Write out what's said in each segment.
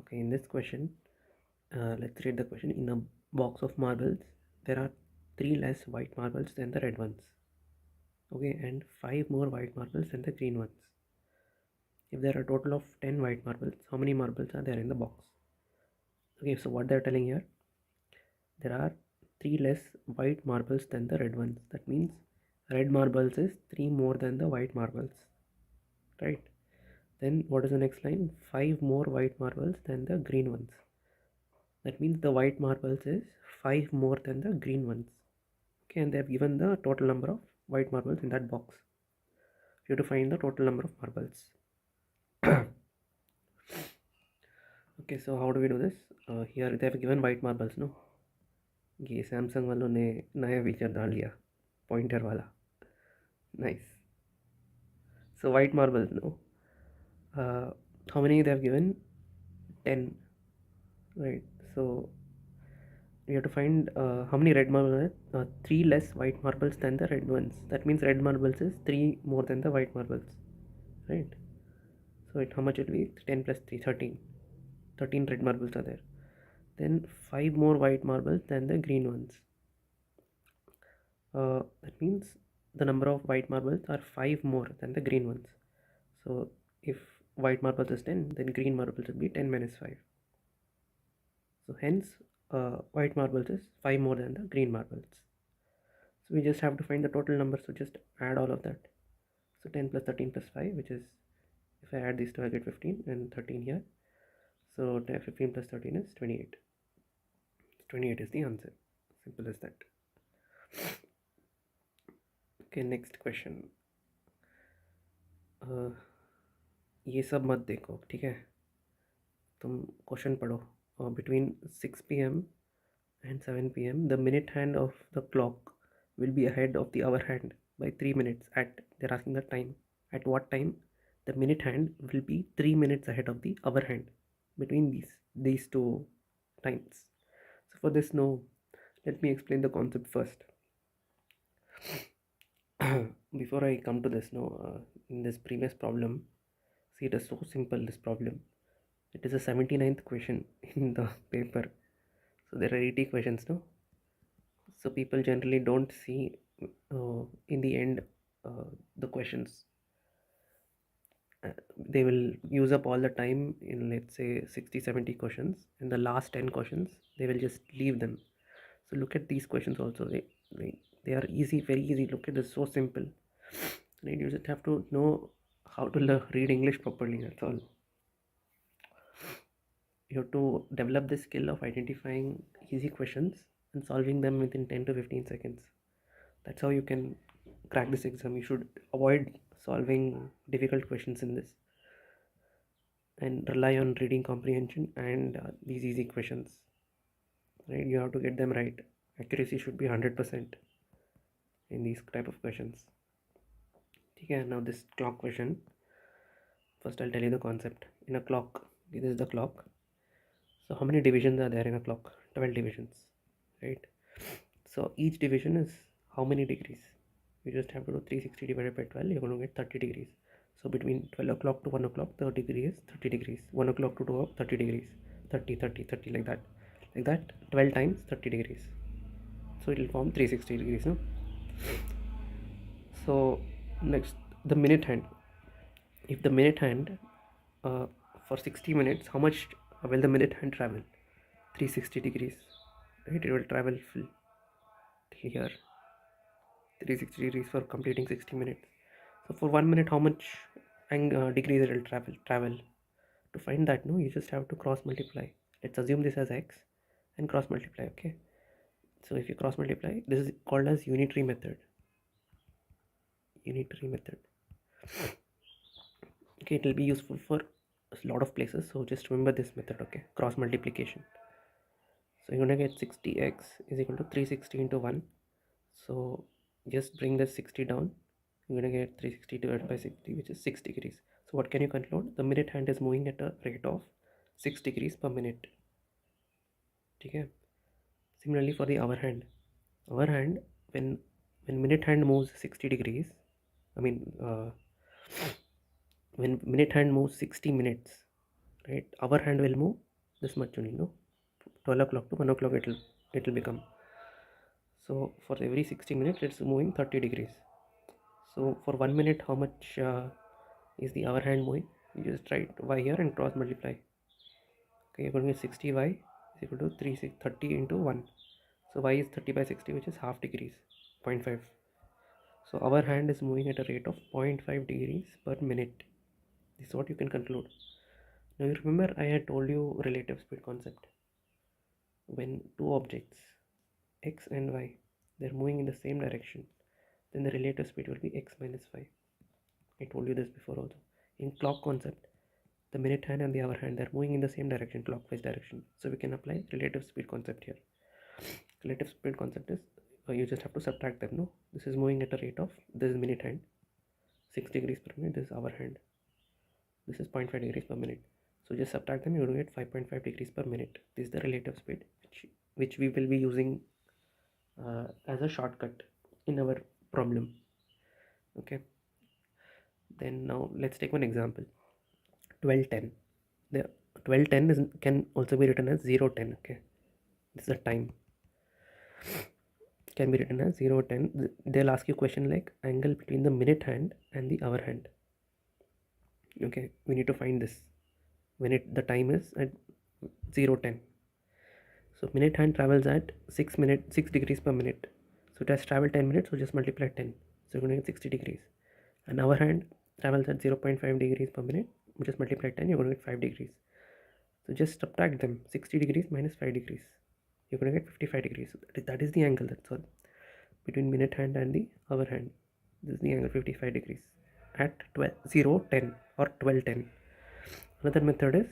Okay, in this question, let's read the question. In a box of marbles, there are 3 less white marbles than the red ones. Okay, and 5 more white marbles than the green ones. If there are a total of 10 white marbles, how many marbles are there in the box? Okay, so what they're telling here, there are 3 less white marbles than the red ones. That means red marbles is 3 more than the white marbles, right? Then what is the next line? 5 more white marbles than the green ones. That means the white marbles is 5 more than the green ones. Okay, and they have given the total number of white marbles in that box. You have to find the total number of marbles. Okay, so how do we do this? Here they have given white marbles, no? ये Samsung वालों ने नया feature डाल लिया, pointer वाला. Nice. So white marbles, no? How many they have given? 10, right? So you have to find how many red marbles are 3 less white marbles than the red ones. That means red marbles is 3 more than the white marbles, right? So how much it will be? 10 plus 3, 13 red marbles are there. Then 5 more white marbles than the green ones. That means the number of white marbles are 5 more than the green ones. So if white marbles is 10, then green marbles will be 10 minus 5. So hence white marbles is 5 more than the green marbles. So we just have to find the total number, so just add all of that. So 10 plus 13 plus 5, which is, if I add these two I get 15 and 13 here. So 15 plus 13 is 28. 28 is the answer. Simple as that. Okay, next question. ये सब मत देखो, ठीक है? तुम question पढ़ो. Between 6 p.m. and 7 p.m. the minute hand of the clock will be ahead of the hour hand by 3 minutes. They're asking the time. At what time the minute hand will be 3 minutes ahead of the hour hand between these two times. So for this, no, let me explain the concept first. Before I come to this, in this previous problem, see, it is so simple, this problem. It is a 79th question in the paper. So there are 80 questions, no? So people generally don't see in the end the questions. They will use up all the time in, let's say, 60-70 questions, and the last 10 questions they will just leave them. So look at these questions also. They are easy, very easy. Look at this, so simple. Right? You just have to know how to read English properly, that's all. You have to develop the skill of identifying easy questions and solving them within 10 to 15 seconds. That's how you can crack this exam. You should avoid solving difficult questions in this and rely on reading comprehension and these easy questions. Right? You have to get them right. Accuracy should be 100% in these type of questions. Okay, now this clock question. First I'll tell you the concept. In a clock, this is the clock. So how many divisions are there in a clock? 12 divisions, right? So each division is how many degrees? You just have to do 360 divided by 12, you're going to get 30 degrees. So between 12 o'clock to 1 o'clock, the degree is 30 degrees. 1 o'clock to 2 o'clock, 30 degrees. 30, 30, 30, like that. Like that, 12 times 30 degrees. So it will form 360 degrees, no? So next, the minute hand. If the minute hand for 60 minutes, how much will the minute hand travel? 360 degrees, right? It will travel full here, 360 degrees for completing 60 minutes. So for 1 minute, how much degrees it will travel? To find that, no, you just have to cross multiply. Let's assume this as x and cross multiply. Okay, so if you cross multiply, this is called as unitary method. Okay, it will be useful for a lot of places, so just remember this method. Okay, cross multiplication. So you're gonna get 60x is equal to 360 into 1. So just bring the 60 down. You're gonna get 360 divided by 60, which is 6 degrees. So what can you conclude? The minute hand is moving at a rate of 6 degrees per minute. Okay. Similarly for the hour hand. When minute hand moves 60 degrees, when minute hand moves 60 minutes, right? Hour hand will move this much only, no? 12 o'clock to 1 o'clock it'll become. So for every 60 minutes it's moving 30 degrees. So for 1 minute, how much is the hour hand moving? You just write y here and cross multiply. Okay, you're going to get 60y is equal to 30 into 1. So y is 30 by 60, which is half degrees, 0.5. So our hand is moving at a rate of 0.5 degrees per minute. This is what you can conclude. Now you remember I had told you relative speed concept. When two objects x and y, they're moving in the same direction, then the relative speed will be x minus y. I told you this before also. In clock concept, the minute hand and the hour hand, they're moving in the same direction, clockwise direction. So we can apply relative speed concept here. Relative speed concept is you just have to subtract them. No, this is moving at a rate of, this is minute hand, 6 degrees per minute. This is hour hand, this is 0.5 degrees per minute. So just subtract them, you're going to get 5.5 degrees per minute. This is the relative speed which we will be using as a shortcut in our problem. Okay, then now let's take one example. 12:10. The 12:10 can also be written as 0:10. Okay, this is the time, can be written as 0:10. They'll ask you a question like angle between the minute hand and the hour hand. Okay, we need to find this when the time is at 0:10. So minute hand travels at 6 degrees per minute. So it has traveled 10 minutes, so just multiply 10. So you're going to get 60 degrees. And hour hand travels at 0.5 degrees per minute, just multiply 10, you're going to get 5 degrees. So just subtract them, 60 degrees minus 5 degrees. You're going to get 55 degrees. So that is the angle, that's all. Between minute hand and the hour hand. This is the angle, 55 degrees. At 0:10 or 12:10. Another method is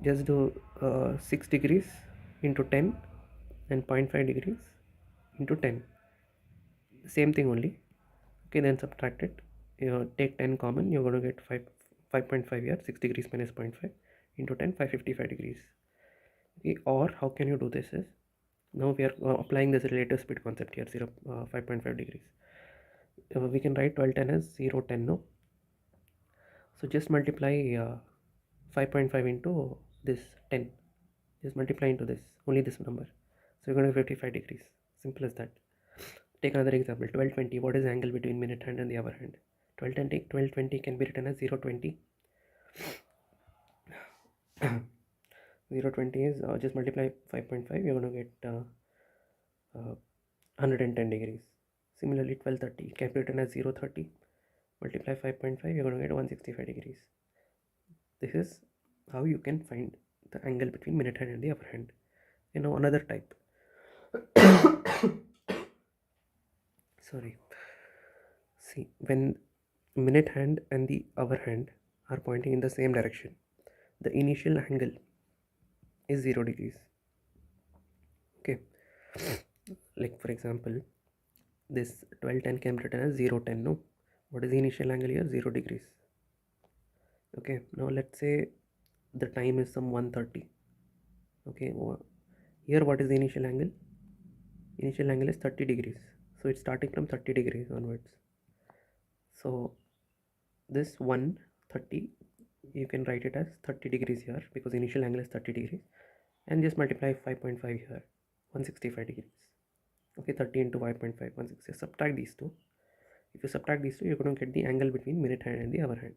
just do 6 degrees into 10 and 0.5 degrees into 10. Same thing only. Okay, then subtract it. Take 10 common, you're going to get 5.5 here. 6 degrees minus 0.5 into 10, 555 degrees. Okay, or how can you do this is, now we are applying this relative speed concept here, 5.5 degrees. We can write 12:10 as 0:10, no? So just multiply 5.5 into this 10. Just multiply into this, only this number. So you're going to 55 degrees. Simple as that. Take another example. 12:20. What is the angle between minute hand and the hour hand? 12:20 can be written as 0:20. 0:20 is just multiply 5.5. You're going to get 110 degrees. Similarly, 12:30 can be written as 0:30. Multiply 5.5. You're going to get 165 degrees. This is how you can find the angle between minute hand and the hour hand. You know, another type. Sorry. See, when minute hand and the hour hand are pointing in the same direction, the initial angle is 0 degrees. Okay, like for example, this 12:10 can be written as 0:10. No, what is the initial angle here? 0 degrees. Okay, now let's say the time is some 1:30. Okay, here what is the initial angle? Initial angle is 30 degrees. So it's starting from 30 degrees onwards. So this 130, you can write it as 30 degrees here because initial angle is 30 degrees, and just multiply 5.5 here, 165 degrees. Okay, 30 into 5.5, 160. Subtract these two. If you subtract these two, you're going to get the angle between minute hand and the hour hand.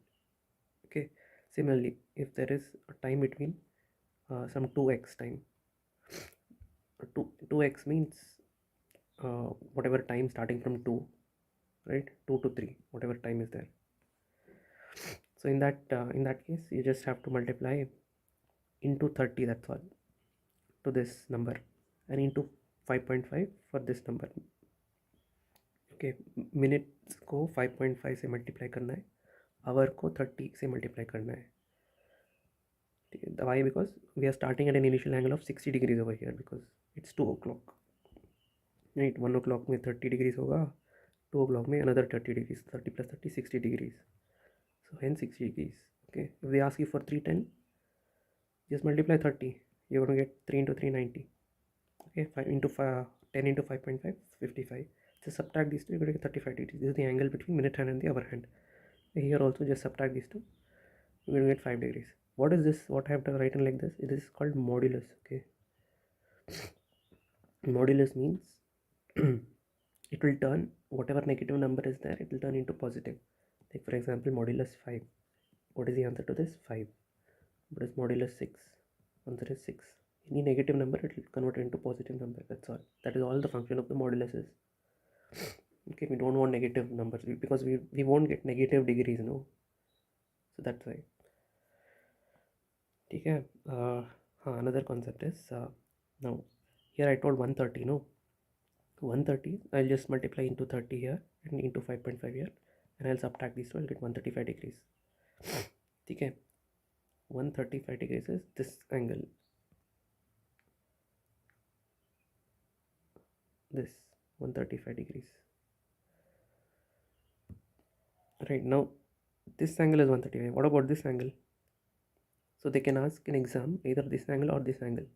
Okay, similarly, if there is a time between some 2x time, 2x means whatever time starting from 2, right? 2 to 3, whatever time is there. So in that case, you just have to multiply into 30, that's all, to this number, and into 5.5 for this number. Okay, minutes को 5.5 से multiply करना है, our को 30 से multiply करना है. Why? Because we are starting at an initial angle of 60 degrees over here because it's 2 o'clock. Right, 1 o'clock में 30 degrees होगा, 2 o'clock में another 30 degrees, 30 plus 30, 60 degrees. So hence 60 degrees. Okay, if they ask you for 310, just multiply 30. You're going to get 3 into 3, 90. Okay, 5 into 5, 10 into 5.5, 55. Just subtract these two, you're going to get 35 degrees. This is the angle between minute hand and the hour hand. Here also just subtract these two, you're going to get 5 degrees. What is this? What I have to write in like this? It is called modulus. Okay, modulus means it will turn whatever negative number is there, it will turn into positive. Like for example, modulus 5. What is the answer to this? 5. What is modulus 6? Answer is 6. Any negative number, it will convert into positive number. That's all. That is all the function of the modulus is. Okay, we don't want negative numbers because we won't get negative degrees, no. So that's why. Okay. Another concept is now here I told 130, no. 130, I'll just multiply into 30 here and into 5.5 here, and I'll subtract these two. I'll get 135 degrees. Okay, 135 degrees is this angle, this 135 degrees. Right now this angle is 135. What about this angle? So they can ask in exam either this angle or this angle.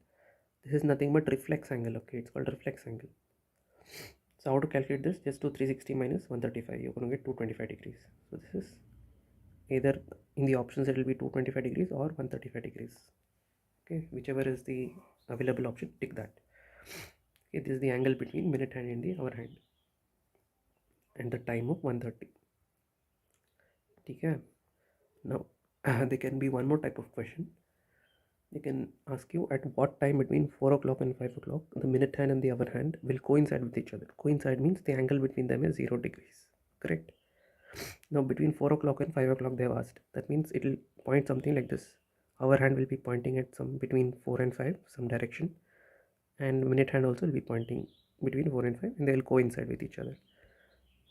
This is nothing but reflex angle. Okay, it's called reflex angle. So how to calculate this? Just do 360 minus 135. You're going to get 225 degrees. So this is either in the options it will be 225 degrees or 135 degrees. Okay, whichever is the available option, tick that. Okay, this is the angle between minute hand and the hour hand, and the time of 130. Okay, now there can be one more type of question. They can ask you at what time between 4 o'clock and 5 o'clock the minute hand and the hour hand will coincide with each other. Coincide means the angle between them is 0 degrees. Correct? Now between 4 o'clock and 5 o'clock they have asked. That means it will point something like this. Hour hand will be pointing at some between 4 and 5, some direction, and minute hand also will be pointing between 4 and 5, and they will coincide with each other.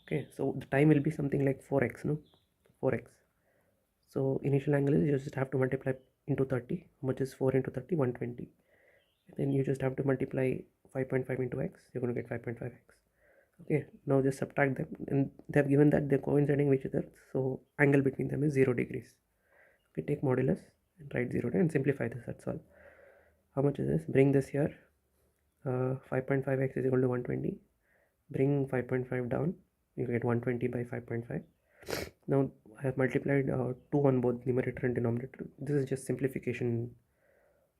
Okay, so the time will be something like 4x, no? 4x. So initial angle is you just have to multiply into 30. How much is 4 into 30? 120. Then you just have to multiply 5.5 into x. You're going to get 5.5x. Okay, now just subtract them, and they have given that they're coinciding with each other, so angle between them is 0 degrees. Okay, take modulus and write 0 and simplify this. That's all. How much is this? Bring this here. 5.5x is equal to 120. Bring 5.5 down. You get 120 by 5.5. Now I have multiplied 2 on both numerator and denominator. This is just simplification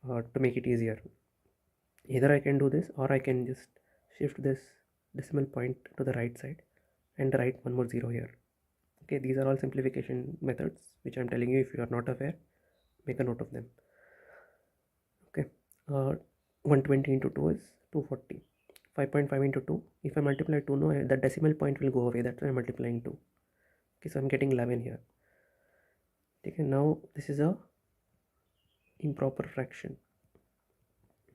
to make it easier. Either I can do this, or I can just shift this decimal point to the right side and write one more 0 here. Okay, these are all simplification methods which I'm telling you. If you are not aware, make a note of them. Okay, 120 into 2 is 240. 5.5 into 2, if I multiply 2, no, the decimal point will go away. That's why I'm multiplying 2. Okay, so I'm getting 11 here. Okay, now this is a improper fraction.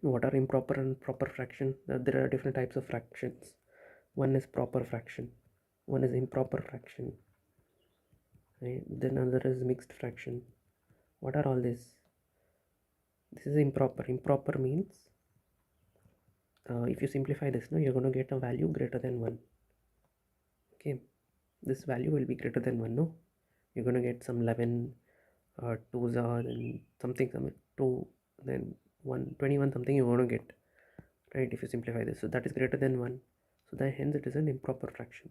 What are improper and proper fraction? There are different types of fractions. One is proper fraction, one is improper fraction, right? Then another is mixed fraction. What are all this? This is improper. Improper means if you simplify this, no, you're going to get a value greater than 1. Okay, this value will be greater than 1, no? You're going to get some 11 2s are, then something 2, then 1 21, something you're going to get, right, if you simplify this. So that is greater than 1, so that hence it is an improper fraction.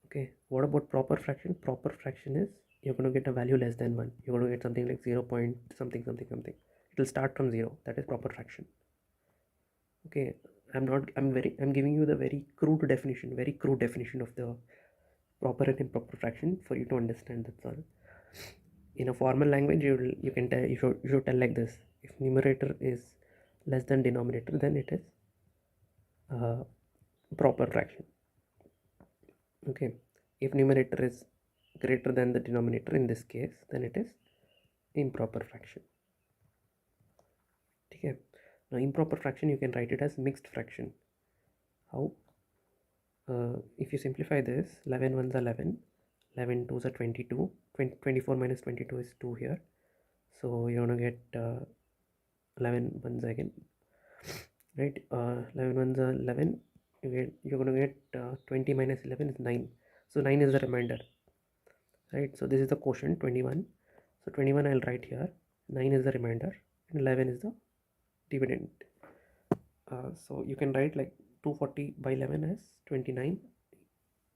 Okay, what about proper fraction? Proper fraction is you're going to get a value less than 1. You're going to get something like 0 point something something something. It will start from 0. That is proper fraction. Okay, I'm giving you the very crude definition of the proper and improper fraction for you to understand. That's all. In a formal language, you should tell like this: if numerator is less than denominator, then it is proper fraction. Okay, if numerator is greater than the denominator, in this case, then it is improper fraction. Okay, now improper fraction you can write it as mixed fraction. How? If you simplify this, 11 ones are 11, 11 twos are 22, 24 minus 22 is 2 here, so you're gonna get 11 ones again, right? 11 ones are 11. You're gonna get 20 minus 11 is 9, so 9 is the remainder, right? So this is the quotient 21, so 21 I'll write here, 9 is the remainder, and 11 is the dividend. So you can write like 240 by 11 as 29,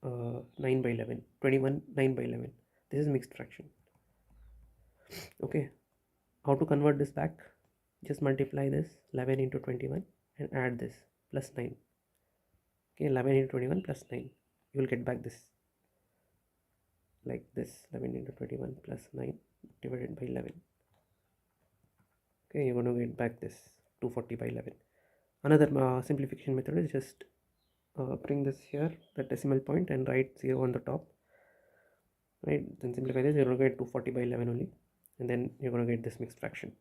9 by 11, 21, 9 by 11. This is mixed fraction. Okay, How to convert this back? Just multiply this 11 into 21 and add this plus 9. Okay, 11 into 21 plus 9. You will get back this like this, 11 into 21 plus 9 divided by 11. Okay, you're going to get back this 240 by 11. Another simplification method is just bring this here, the decimal point, and write 0 on the top. Right, then simplify this, you're going to get 240 by 11 only, and then you're going to get this mixed fraction.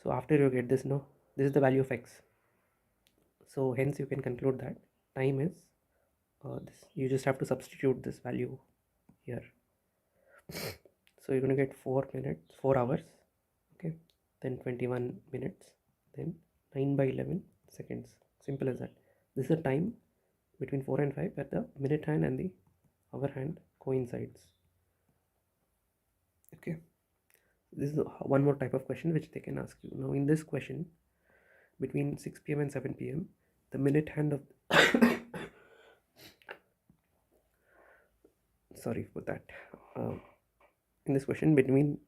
So after you get this, no, this is the value of x. So hence you can conclude that time is this. You just have to substitute this value here. So you're going to get 4 minutes, 4 hours, okay, then 21 minutes, then 9 by 11 seconds. Simple as that. This is the time between 4 and 5 where the minute hand and the hour hand coincides. Okay, this is one more type of question which they can ask you. Now in this question, between 6 p.m. and 7 p.m, the minute hand of sorry for that. In this question, between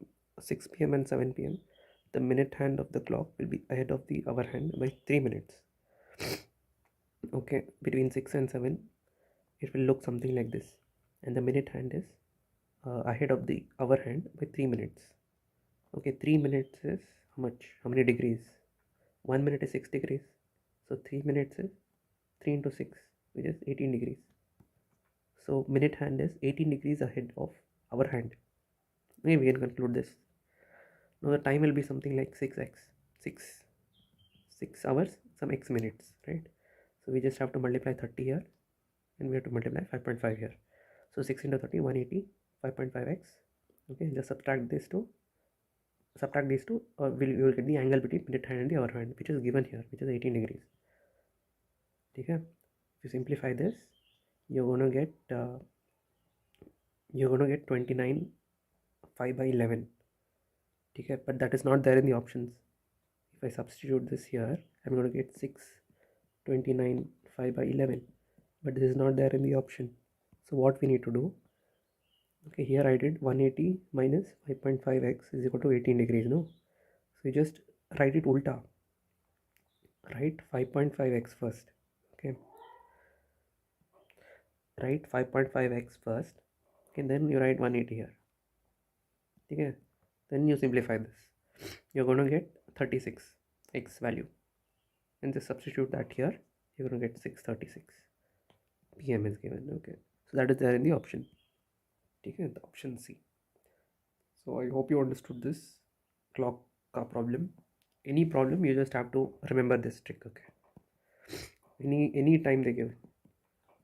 6 p.m. and 7 p.m, the minute hand of the clock will be ahead of the hour hand by 3 minutes. Okay, between 6 and 7, it will look something like this, and the minute hand is ahead of the hour hand by 3 minutes. Okay, 3 minutes is how much? How many degrees? 1 minute is 6 degrees. So 3 minutes is 3 into 6, which is 18 degrees. So minute hand is 18 degrees ahead of our hand. Okay, we can conclude this. Now the time will be something like 6 hours, some x minutes, right? So we just have to multiply 30 here, and we have to multiply 5.5 here. So 6 into 30, 180, 5.5x. Okay, just subtract these two, we will get the angle between minute hand and the hour hand, which is given here, which is 18 degrees. Okay, if you simplify this, you're gonna get 29 5 by 11. Okay, but that is not there in the options. If I substitute this here, I'm going to get 6 29 5 by 11, but this is not there in the option. So what we need to do, okay, here I did 180 minus 5.5x is equal to 18 degrees, no? So you just write it ulta, write 5.5x first. Okay, write 5.5x first, and then you write 180 here. Okay, then you simplify this, you're going to get 36 x value, and just substitute that here, you're going to get 6:36 p.m. is given. Okay, so that is there in the option. Okay, the option C. So I hope you understood this clock problem. Any problem, you just have to remember this trick. Okay, any time they give,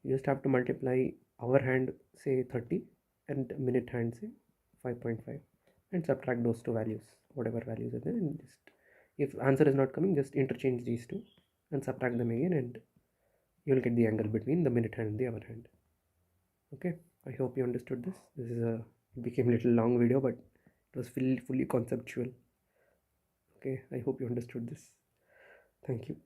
you just have to multiply hour hand say 30 and minute hand say 5.5 and subtract those two values, whatever values are there, and just if answer is not coming, just interchange these two and subtract them again, and you will get the angle between the minute hand and the hour hand. Okay, I hope you understood this. This is it became a little long video, but it was fully conceptual. Okay, I hope you understood this. Thank you.